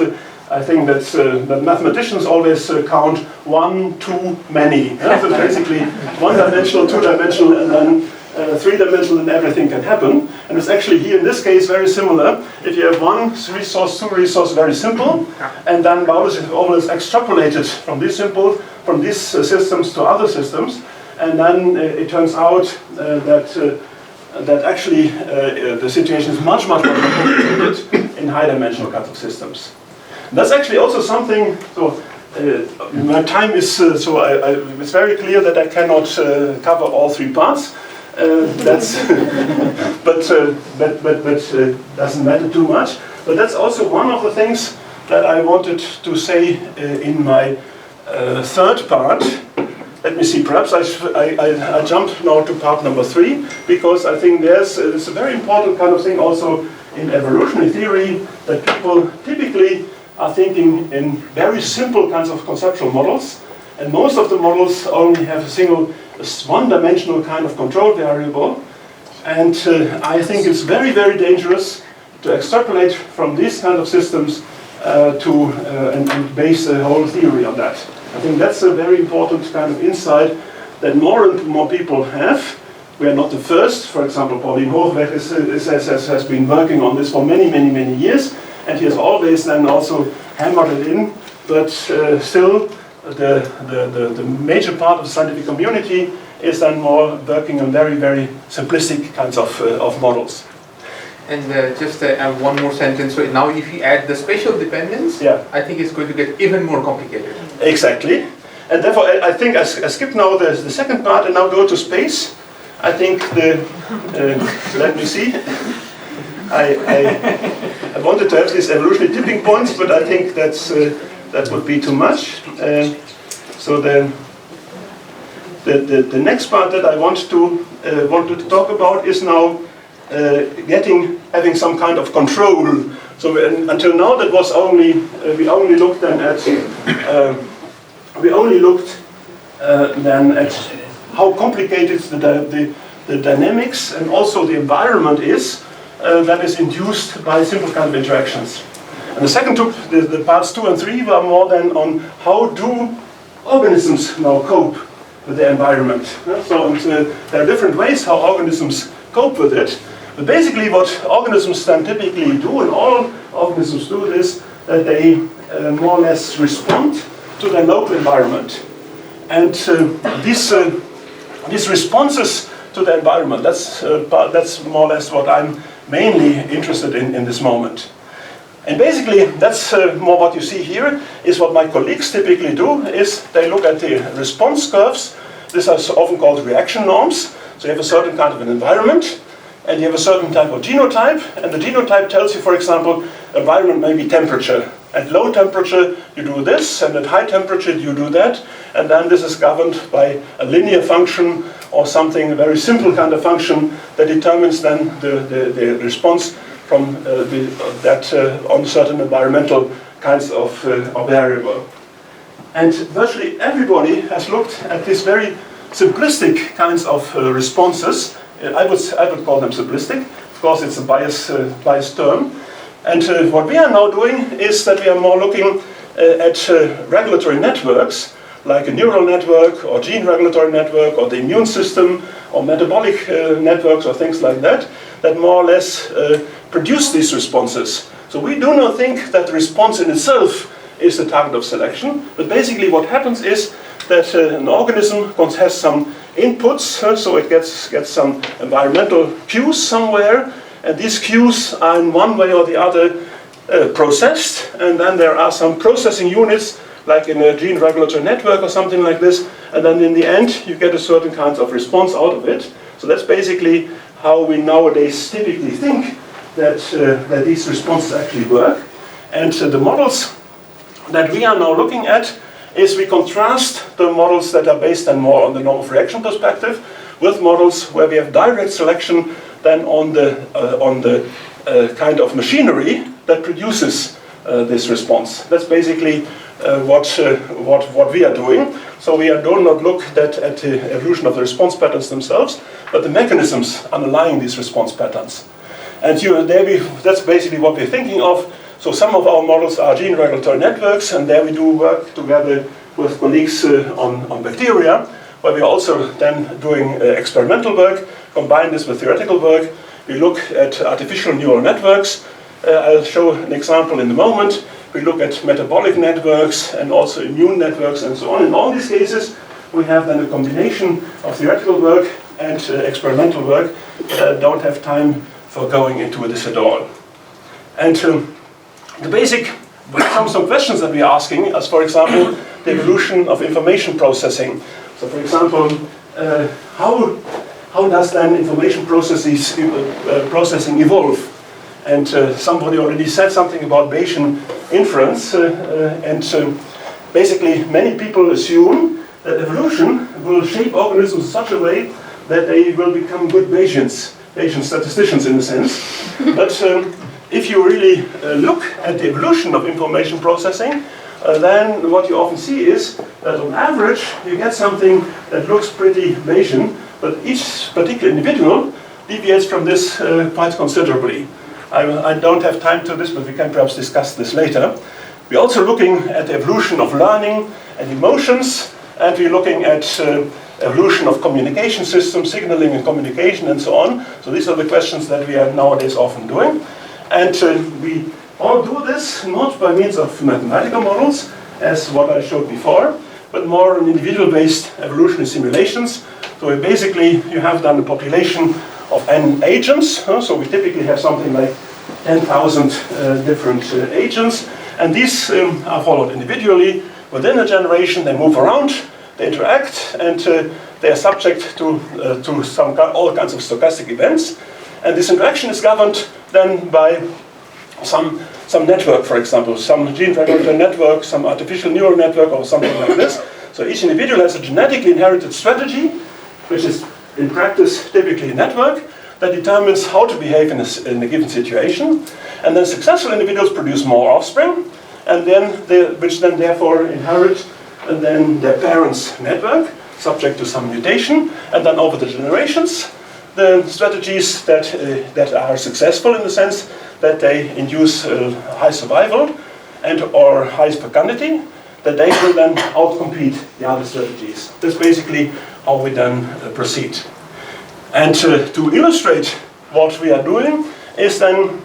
I think that mathematicians always count 1, 2, many. So basically, one-dimensional, two-dimensional, and then three-dimensional, and everything can happen. And it's actually here in this case very similar. If you have one resource, two resources, very simple, and then biologists have always extrapolated from these systems to other systems. And then it turns out that actually the situation is much more complicated in high-dimensional kinds of systems. And that's actually also something. So my time is it's very clear that I cannot cover all 3 parts. That's but doesn't matter too much. But that's also one of the things that I wanted to say in my 3rd part. Let me see, perhaps I jump now to part number 3, because I think it's a very important kind of thing also in evolutionary theory, that people typically are thinking in very simple kinds of conceptual models, and most of the models only have a single one-dimensional kind of control variable, and I think it's very, very dangerous to extrapolate from these kind of systems and base a whole theory on that. I think that's a very important kind of insight that more and more people have. We are not the first. For example, Pauline Hoogweg has been working on this for many, many, many years, and he has always then also hammered it in. But still, the major part of the scientific community is then more working on very, very simplistic kinds of models. And just one more sentence. So now if you add the spatial dependence, I think it's going to get even more complicated. Exactly. And therefore I think I skip now the 2nd part and now go to space. I think let me see. I wanted to have these evolutionary tipping points, but I think that would be too much. So the next part that I want to talk about is now having some kind of control. So until now, that was we only looked then at how complicated the dynamics and also the environment is that is induced by simple kind of interactions. And the second the parts 2 and 3 were more than on how do organisms now cope with the environment. So there are different ways how organisms cope with it. But basically what organisms then typically do, and all organisms do this, that they more or less respond to their local environment. And these responses to the environment, that's more or less what I'm mainly interested in this moment. And basically, that's more what you see here, is what my colleagues typically do, is they look at the response curves. These are often called reaction norms. So you have a certain kind of an environment, and you have a certain type of genotype, and the genotype tells you, for example, environment may be temperature. At low temperature, you do this, and at high temperature, you do that, and then this is governed by a linear function or something, a very simple kind of function that determines then the response from on certain environmental kinds of variable. And virtually everybody has looked at these very simplistic kinds of responses. I would call them simplistic. Of course, it's a biased term. And what we are now doing is that we are more looking at regulatory networks, like a neural network or gene regulatory network or the immune system or metabolic networks or things like that, that more or less produce these responses. So we do not think that the response in itself is the target of selection, but basically what happens is that an organism has some inputs, so it gets some environmental cues somewhere, and these cues are in one way or the other processed, and then there are some processing units, like in a gene regulatory network or something like this, and then in the end you get a certain kind of response out of it. So that's basically how we nowadays typically think that these responses actually work. And the models that we are now looking at is we contrast the models that are based on more on the norm of reaction perspective with models where we have direct selection then on the kind of machinery that produces this response. That's basically what we are doing. So we do not look at the evolution of the response patterns themselves, but the mechanisms underlying these response patterns. And that's basically what we're thinking of. So some of our models are gene regulatory networks, and there we do work together with colleagues on bacteria, where we're also then doing experimental work, combine this with theoretical work. We look at artificial neural networks. I'll show an example in a moment. We look at metabolic networks and also immune networks and so on. In all these cases, we have then a combination of theoretical work and experimental work. Don't have time for going into this at all. And the basic, some questions that we are asking, as for example, the evolution of information processing. So for example, how does then information processing evolve? And somebody already said something about Bayesian inference, basically many people assume that evolution will shape organisms in such a way that they will become good Bayesian statisticians in a sense. But if you really look at the evolution of information processing, then what you often see is that on average you get something that looks pretty Bayesian, but each particular individual deviates from this quite considerably. I don't have time to this, but we can perhaps discuss this later. We're also looking at the evolution of learning and emotions, and we're looking at evolution of communication systems, signaling and communication, and so on. So these are the questions that we are nowadays often doing. And we all do this not by means of mathematical models, as what I showed before, but more in individual-based evolutionary simulations. So basically, you have done a population of n agents. So we typically have something like 10,000 different agents. And these are followed individually. Within a generation, they move around, they interact, and they are subject to all kinds of stochastic events. And this interaction is governed then by some network, for example, some gene regulatory network, some artificial neural network, or something like this. So each individual has a genetically inherited strategy, which is in practice typically a network that determines how to behave in a given situation. And then successful individuals produce more offspring, and then which then therefore inherit and then their parents' network, subject to some mutation, and then over the generations, the strategies that are successful in the sense that they induce high survival and or high fecundity, that they will then outcompete the other strategies. That's basically how we then proceed. And to illustrate what we are doing is then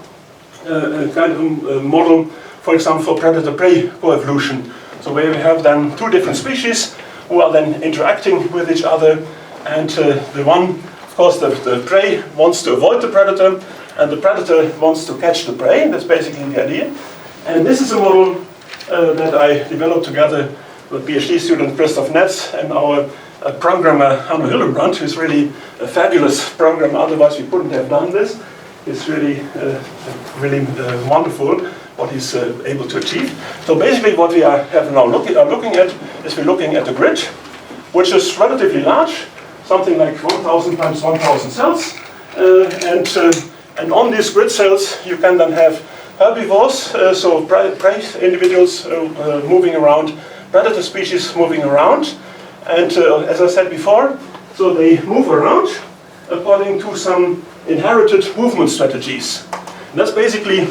a kind of a model, for example, for predator-prey coevolution. So where we have then two different species who are then interacting with each other, and the one, of course, the prey wants to avoid the predator, and the predator wants to catch the prey. That's basically the idea. And this is a model that I developed together with PhD student Christoph Netz and our programmer Hanno Hillenbrand, who is really a fabulous programmer, otherwise we couldn't have done this. It's really, wonderful what he's able to achieve. So basically what we are now looking at is we're looking at a grid, which is relatively large, something like 1,000 times 1,000 cells. And on these grid cells you can then have herbivores, so prey individuals moving around, predator species moving around. And as I said before, so they move around according to some inherited movement strategies. And that's basically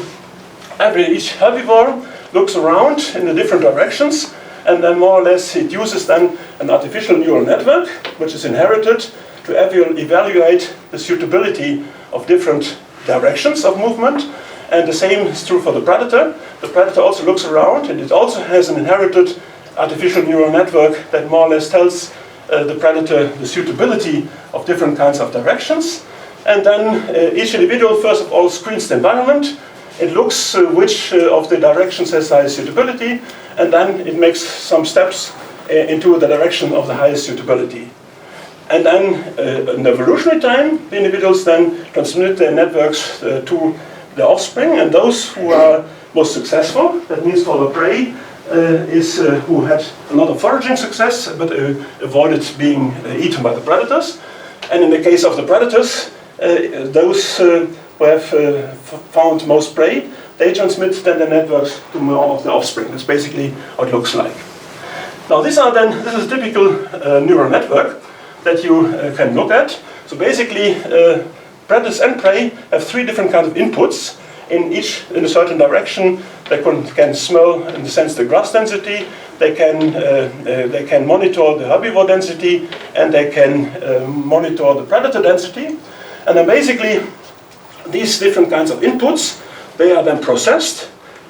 each herbivore looks around in the different directions, and then more or less it uses then an artificial neural network, which is inherited, to evaluate the suitability of different directions of movement. And the same is true for the predator. The predator also looks around, and it also has an inherited artificial neural network that more or less tells the predator the suitability of different kinds of directions. And then each individual first of all screens the environment. It looks which of the directions has highest suitability, and then it makes some steps into the direction of the highest suitability. And then in evolutionary time, the individuals then transmit their networks to the offspring, and those who are most successful, that means for the prey, is who had a lot of foraging success but avoided being eaten by the predators. And in the case of the predators, those who have found most prey, they transmit then the networks to more of the offspring. That's basically how it looks like. Now this is a typical neural network that you can look at. So basically, predators and prey have three different kinds of inputs, in a certain direction. They can smell, in the sense, the grass density. They can monitor the herbivore density, and they can monitor the predator density. And then basically, these different kinds of inputs, they are then processed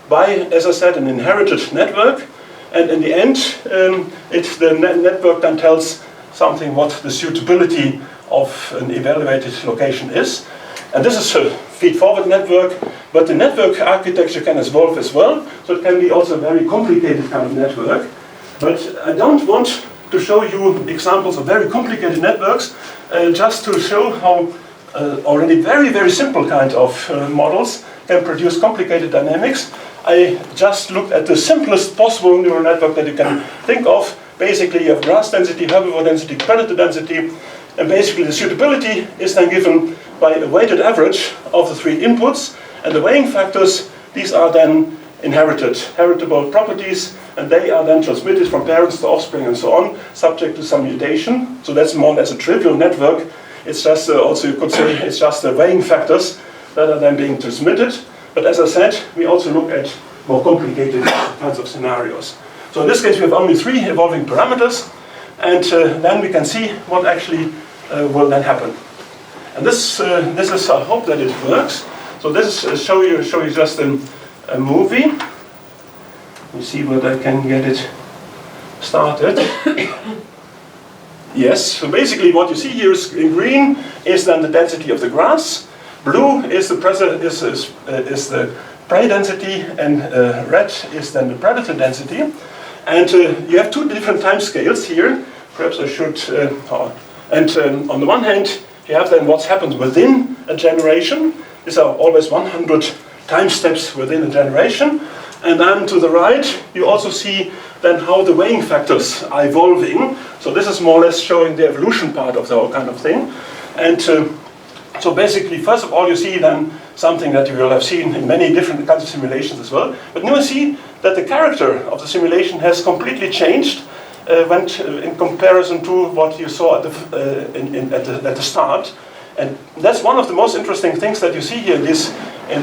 by, as I said, an inherited network. And in the end, the network then tells something what the suitability of an evaluated location is. And this is a feed-forward network, but the network architecture can evolve as well, so it can be also a very complicated kind of network. But I don't want to show you examples of very complicated networks, just to show how already very, very simple kind of models can produce complicated dynamics. I just looked at the simplest possible neural network that you can think of. Basically, you have grass density, herbivore density, predator density, and basically the suitability is then given by a weighted average of the three inputs, and the weighing factors, these are then heritable properties, and they are then transmitted from parents to offspring and so on, subject to some mutation. So that's more or less a trivial network. It's just also, you could say, it's just the weighing factors that are then being transmitted. But as I said, we also look at more complicated kinds of scenarios. So in this case, we have only three evolving parameters, and then we can see what actually will then happen. And this is, I hope that it works. So this is show you just a movie. Let me see whether I can get it started. Yes, so basically what you see here is in green is then the density of the grass. Blue is the prey density, and red is then the predator density. And you have two different time scales here. Perhaps I should, on the one hand, you have then what's happened within a generation. These are always 100 time steps within a generation. And then to the right, you also see then how the weighing factors are evolving. So this is more or less showing the evolution part of the whole kind of thing. And so basically, first of all, you see then something that you will have seen in many different kinds of simulations as well. But now you see that the character of the simulation has completely changed in comparison to what you saw at the start. And that's one of the most interesting things that you see here in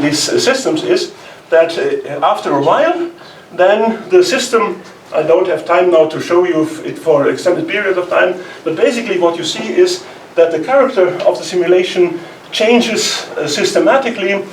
these systems, is that after a while, then the system I don't have time now to show you it for an extended period of time, but basically what you see is that the character of the simulation changes systematically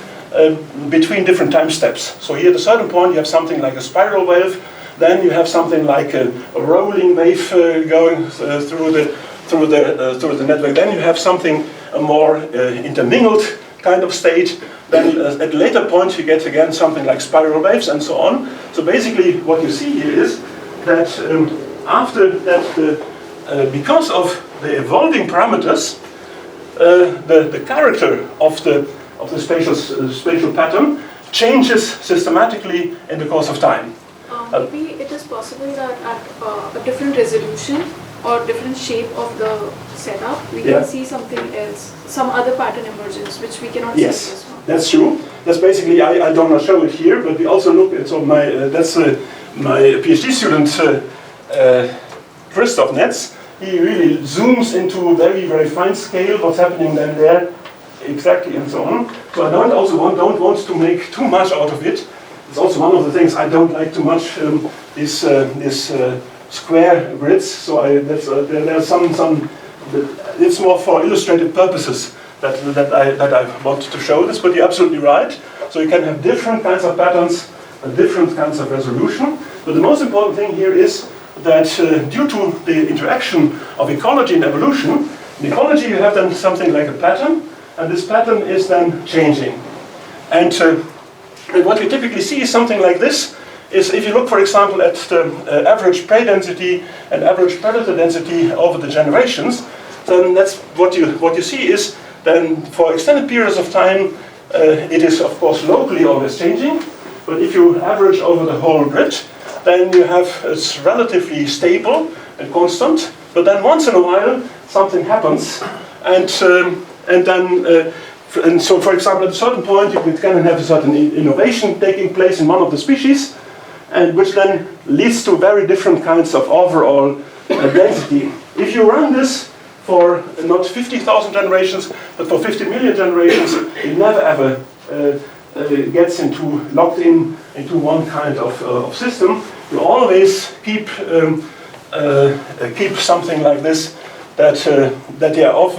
between different time steps. So here at a certain point you have something like a spiral wave, then you have something like a rolling wave going through the network, then you have something more intermingled kind of state, then at a later point you get again something like spiral waves and so on. So basically what you see here is that after that, because of the evolving parameters, the character of the spatial pattern changes systematically in the course of time. Maybe it is possible that at a different resolution or different shape of the setup, we can see something else, some other pattern emergence, which we cannot see this one. That's true. That's basically, I don't want to show it here, but we also look at, so that's my PhD student, Christoph Netz. He really zooms into very, very fine scale what's happening then there, exactly, and so on. So I don't want to make too much out of it. It's also one of the things I don't like too much, this square grids. So there's some. It's more for illustrative purposes that I want to show this. But you're absolutely right. So you can have different kinds of patterns, and different kinds of resolution. But the most important thing here is that due to the interaction of ecology and evolution, in ecology you have then something like a pattern, and this pattern is then changing. And what we typically see is something like this, is if you look, for example, at the average prey density and average predator density over the generations, then that's what you see is then for extended periods of time, it is of course locally always changing, but if you average over the whole grid, then you have it's relatively stable and constant, but then once in a while something happens, and so, for example, at a certain point, you can have a certain innovation taking place in one of the species, and which then leads to very different kinds of overall density. If you run this for not 50,000 generations, but for 50 million generations, it never ever gets locked into one kind of system. You always keep something like this, that there are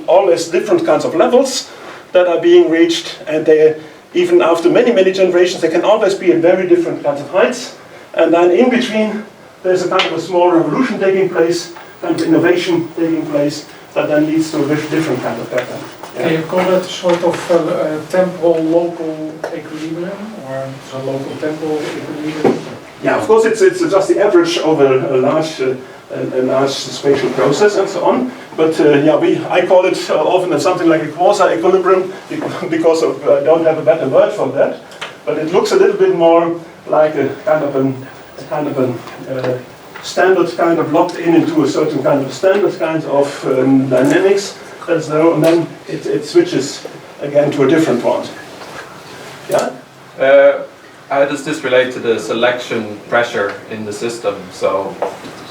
always different kinds of levels that are being reached, and they, even after many, many generations, they can always be at very different kinds of heights. And then in between, there's a kind of a small revolution taking place, kind of innovation taking place, that then leads to a different kind of pattern. Yeah. Can you call that a sort of temporal local equilibrium, or a local temporal equilibrium? Yeah, of course, it's just the average over a large spatial process and so on. But I call it often as something like a quasi-equilibrium because I don't have a better word for that. But it looks a little bit more like a kind of a standard kind of locked into a certain kind of standard kind of dynamics. That's there, and then it switches again to a different one. Yeah. How does this relate to the selection pressure in the system? So,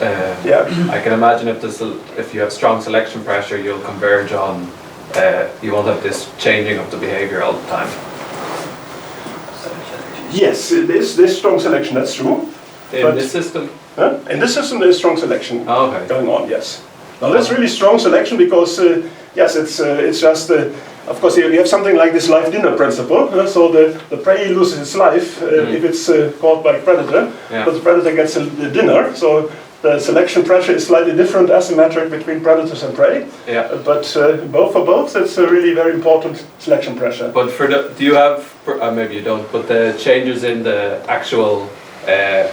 I can imagine if you have strong selection pressure, you'll converge on, you won't have this changing of the behavior all the time. Yes, there's strong selection, that's true. In this system? In this system there's strong selection going on, yes. Now that's really strong selection because, yes, it's just, of course you have something like this live dinner principle, so the prey loses its life if it's caught by a predator, but the predator gets a dinner, so the selection pressure is slightly different, asymmetric between predators and prey, but for both it's a really very important selection pressure. But do you have, maybe you don't, but the changes in the actual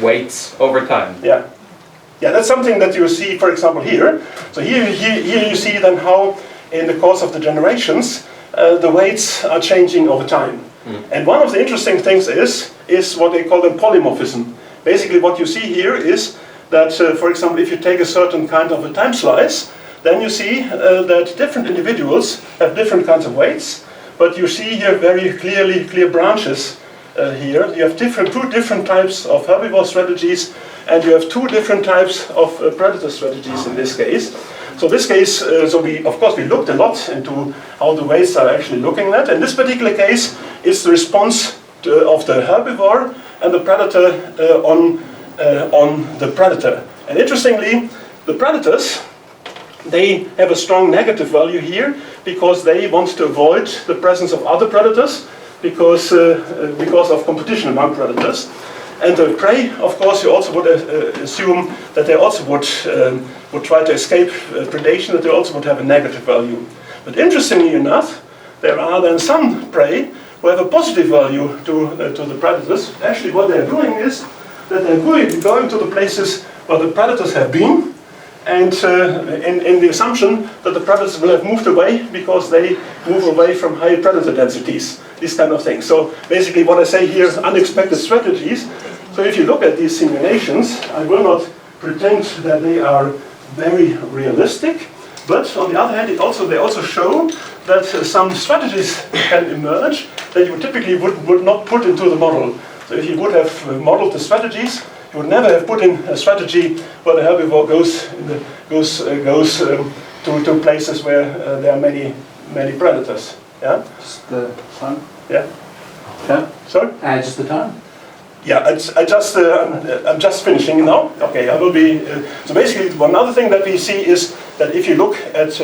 weights over time? Yeah, that's something that you see, for example, here. So here you see then how in the course of the generations the weights are changing over time. And one of the interesting things is what they call them polymorphism. Basically what you see here is that, for example, if you take a certain kind of a time slice, then you see that different individuals have different kinds of weights, but you see here very clear branches here. You have two different types of herbivore strategies, and you have two different types of predator strategies in this case. So this case, we looked a lot into how the weights are actually looking at. In this particular case, it's the response of the herbivore and the predator on on the predator. And interestingly, the predators, they have a strong negative value here because they want to avoid the presence of other predators because of competition among predators. And the prey, of course, you also would assume that they also would try to escape predation, that they also would have a negative value. But interestingly enough, there are then some prey who have a positive value to the predators. Actually, what they're doing is that they're going to the places where the predators have been, and in the assumption that the predators will have moved away because they move away from high predator densities, these kind of things. So basically what I say here is unexpected strategies. So if you look at these simulations, I will not pretend that they are very realistic, but on the other hand, they also show that some strategies can emerge that you typically would not put into the model. So if you would have modeled the strategies, you would never have put in a strategy where the herbivore goes to places where there are many predators. Yeah. Just the time. Yeah. Yeah. Sorry. Just the time. Yeah, I'm just finishing now. Okay, I will be. So basically, one other thing that we see is that if you look at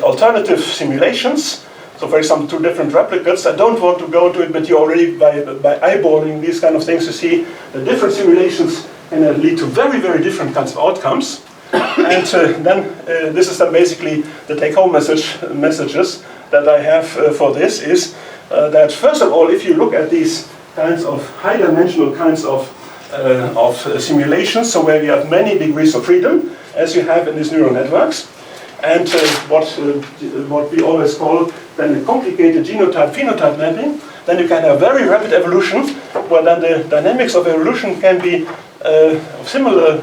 alternative simulations. So for example, 2 different replicates, I don't want to go into it, but you already, by eyeballing these kind of things, you see that different simulations can lead to very, very different kinds of outcomes. And then this is then basically the take-home messages that I have for this is that first of all, if you look at these kinds of high-dimensional kinds of simulations, so where you have many degrees of freedom, as you have in these neural networks, and what we always call then a complicated genotype-phenotype mapping, then you can have very rapid evolution, where then the dynamics of evolution can be similarly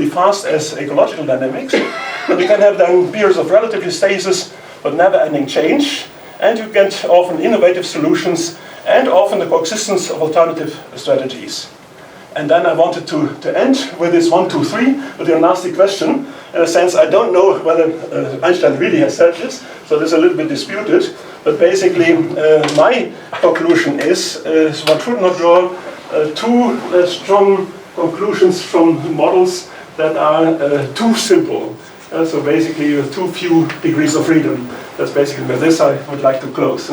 fast as ecological dynamics. And you can have then periods of relative stasis, but never-ending change, and you get often innovative solutions, and often the coexistence of alternative strategies. And then I wanted to end with this 1, 2, 3, with your nasty question. In a sense, I don't know whether Einstein really has said this, so this is a little bit disputed. But basically, my conclusion is one should not draw too strong conclusions from models that are too simple. So basically, too few degrees of freedom. That's basically with this I would like to close.